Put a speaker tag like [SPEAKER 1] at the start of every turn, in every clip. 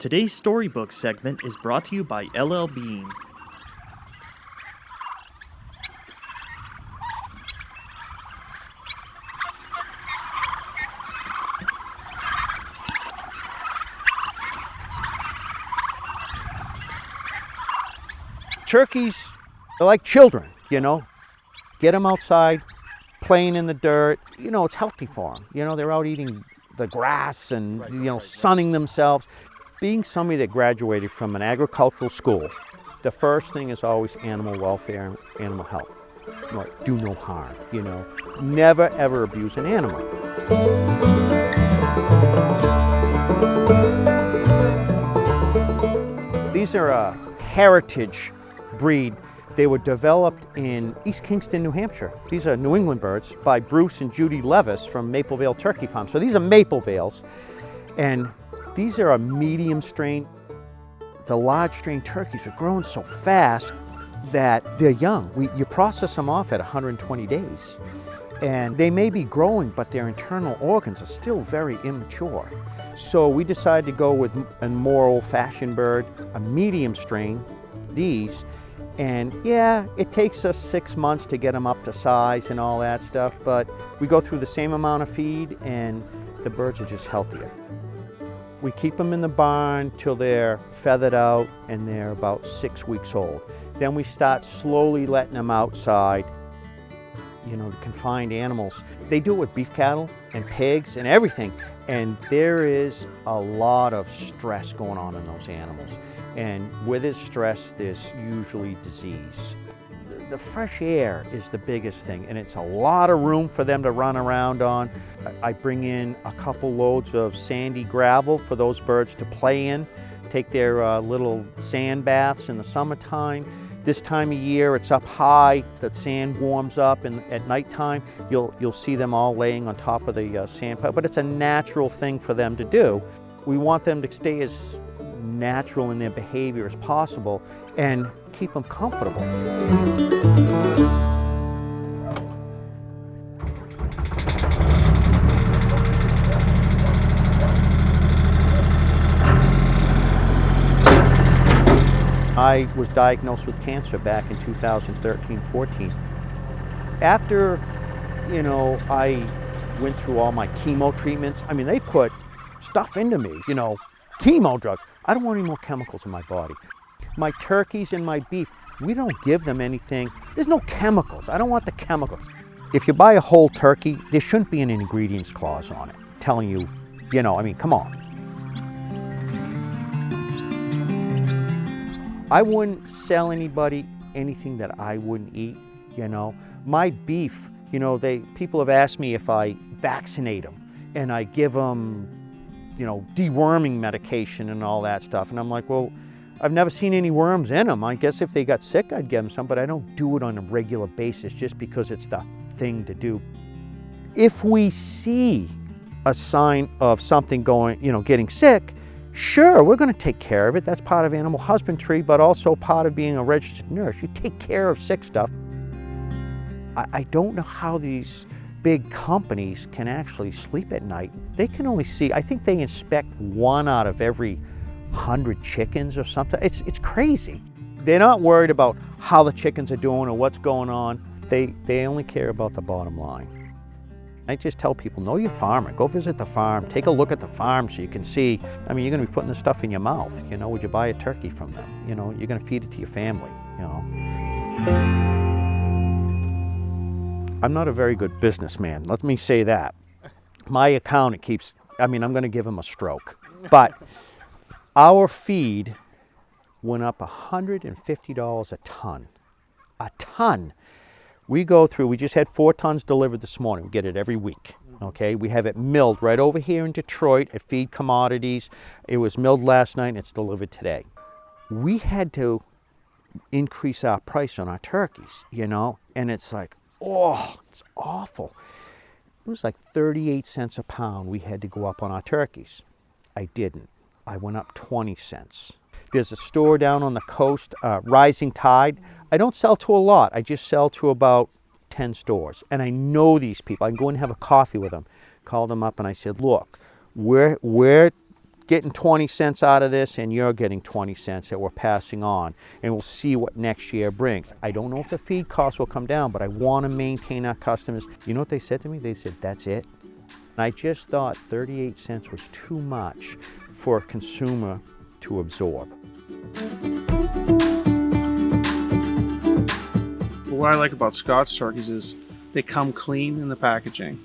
[SPEAKER 1] Today's Storybook segment is brought to you by LL Bean.
[SPEAKER 2] Turkeys are like children, Get them outside, playing in the dirt. It's healthy for them. They're out eating the grass and, sunning themselves. Being somebody that graduated from an agricultural school, the first thing is always animal welfare, animal health. Do no harm, Never, ever abuse an animal. These are a heritage breed. They were developed in East Kingston, New Hampshire. These are New England birds by Bruce and Judy Levis from Maple Vale Turkey Farm. So these are Maple Vales, and these are a medium strain. The large strain turkeys are growing so fast that they're young. You process them off at 120 days. And they may be growing, but their internal organs are still very immature. So we decided to go with a more old-fashioned bird, a medium strain, these. And yeah, it takes us 6 months to get them up to size and all that stuff, but we go through the same amount of feed and the birds are just healthier. We keep them in the barn till they're feathered out and they're about 6 weeks old. Then we start slowly letting them outside. The confined animals, they do it with beef cattle and pigs and everything. And there is a lot of stress going on in those animals. And with this stress, there's usually disease. The fresh air is the biggest thing, and it's a lot of room for them to run around on. I bring in a couple loads of sandy gravel for those birds to play in, take their little sand baths in the summertime. This time of year, it's up high, the sand warms up, and at nighttime, you'll see them all laying on top of the sand pile, but it's a natural thing for them to do. We want them to stay as natural in their behavior as possible and keep them comfortable. I was diagnosed with cancer back in 2013-14. After, I went through all my chemo treatments. They put stuff into me, chemo drugs. I don't want any more chemicals in my body. My turkeys and my beef, we don't give them anything. There's no chemicals. I don't want the chemicals. If you buy a whole turkey, there shouldn't be an ingredients clause on it telling you, come on. I wouldn't sell anybody anything that I wouldn't eat, My beef, people have asked me if I vaccinate them and I give them, deworming medication and all that stuff. And I'm like, well, I've never seen any worms in them. I guess if they got sick, I'd give them some, but I don't do it on a regular basis just because it's the thing to do. If we see a sign of something going, getting sick, sure, we're going to take care of it. That's part of animal husbandry, but also part of being a registered nurse. You take care of sick stuff. I don't know how these big companies can actually sleep at night. They can only see, I think they inspect 1 out of every 100 chickens or something. It's crazy. They're not worried about how the chickens are doing or what's going on. They only care about the bottom line. I just tell people, know your farmer. Go visit the farm. Take a look at the farm so you can see. You're going to be putting this stuff in your mouth. Would you buy a turkey from them? You're going to feed it to your family, I'm not a very good businessman. Let me say that. My accountant keeps, I'm going to give him a stroke. But our feed went up $150 a ton. A ton. We just had 4 tons delivered this morning. We get it every week, okay? We have it milled right over here in Detroit at Feed Commodities. It was milled last night and it's delivered today. We had to increase our price on our turkeys, and it's like, it's awful. It was like 38 cents a pound we had to go up on our turkeys. I didn't. I went up 20 cents. There's a store down on the coast, Rising Tide. I don't sell to a lot. I just sell to about 10 stores. And I know these people. I can go and have a coffee with them. Called them up and I said, look, we're getting 20 cents out of this, and you're getting 20 cents that we're passing on, and we'll see what next year brings. I don't know if the feed costs will come down, but I want to maintain our customers. You know what they said to me? They said, that's it. And I just thought 38 cents was too much for a consumer to absorb.
[SPEAKER 3] What I like about Scott's turkeys is they come clean in the packaging.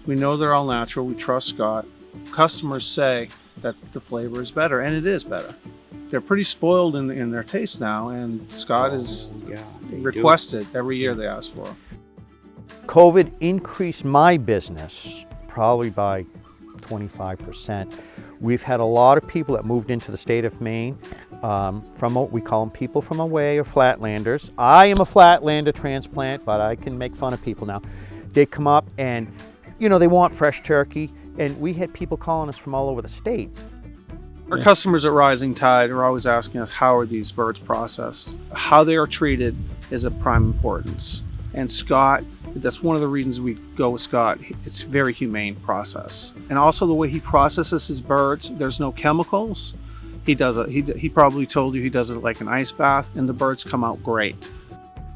[SPEAKER 3] We know they're all natural. We trust Scott. Customers say that the flavor is better, and it is better. They're pretty spoiled in their taste now, and Scott is requested every year they ask for.
[SPEAKER 2] COVID increased my business probably by 25%. We've had a lot of people that moved into the state of Maine we call them people from away or flatlanders. I am a flatlander transplant, but I can make fun of people now. They come up and, they want fresh turkey, and we had people calling us from all over the state.
[SPEAKER 3] Our customers at Rising Tide are always asking us, how are these birds processed? How they are treated is of prime importance. And Scott, that's one of the reasons we go with Scott. It's a very humane process. And also the way he processes his birds, there's no chemicals. He probably told you he does it like an ice bath, and the birds come out great.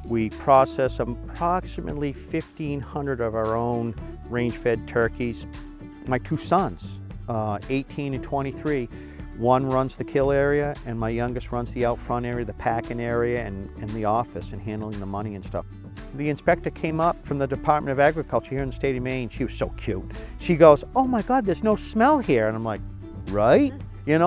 [SPEAKER 2] We process approximately 1,500 of our own range-fed turkeys. My two sons, 18 and 23, one runs the kill area, and my youngest runs the out front area, the packing area, and the office, and handling the money and stuff. The inspector came up from the Department of Agriculture here in the state of Maine. She was so cute. She goes, oh my God, there's no smell here. And I'm like, right?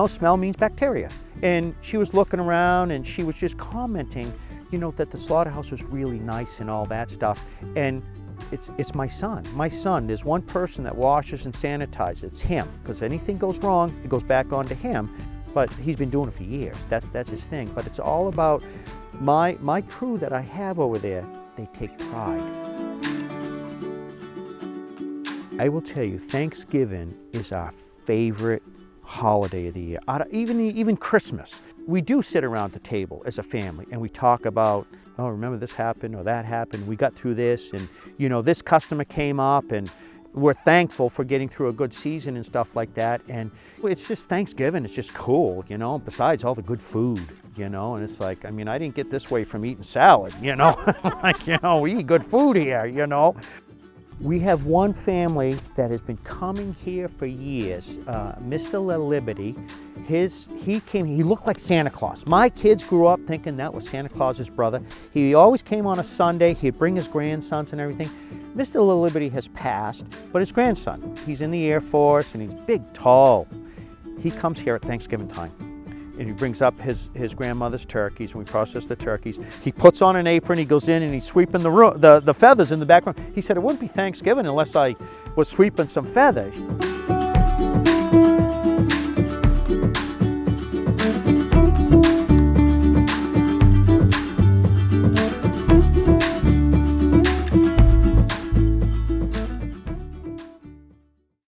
[SPEAKER 2] Smell means bacteria. And she was looking around, and she was just commenting, that the slaughterhouse was really nice and all that stuff. And it's my son. My son, there's one person that washes and sanitizes. It's him, because anything goes wrong, it goes back onto him. But he's been doing it for years. That's his thing. But it's all about my crew that I have over there. They take pride. I will tell you, Thanksgiving is our favorite holiday of the year. Even Christmas. We do sit around the table as a family, and we talk about, oh, remember this happened or that happened. We got through this, and this customer came up, and we're thankful for getting through a good season and stuff like that. And it's just Thanksgiving. It's just cool, besides all the good food, and it's like, I didn't get this way from eating salad, we eat good food here, We have one family that has been coming here for years, Mr. La Liberty. He looked like Santa Claus. My kids grew up thinking that was Santa Claus's brother. He always came on a Sunday. He'd bring his grandsons and everything. Mr. La Liberty has passed, but his grandson, he's in the Air Force, and he's big, tall. He comes here at Thanksgiving time, and he brings up his grandmother's turkeys, and we process the turkeys. He puts on an apron, he goes in, and he's sweeping the feathers in the background. He said, it wouldn't be Thanksgiving unless I was sweeping some feathers.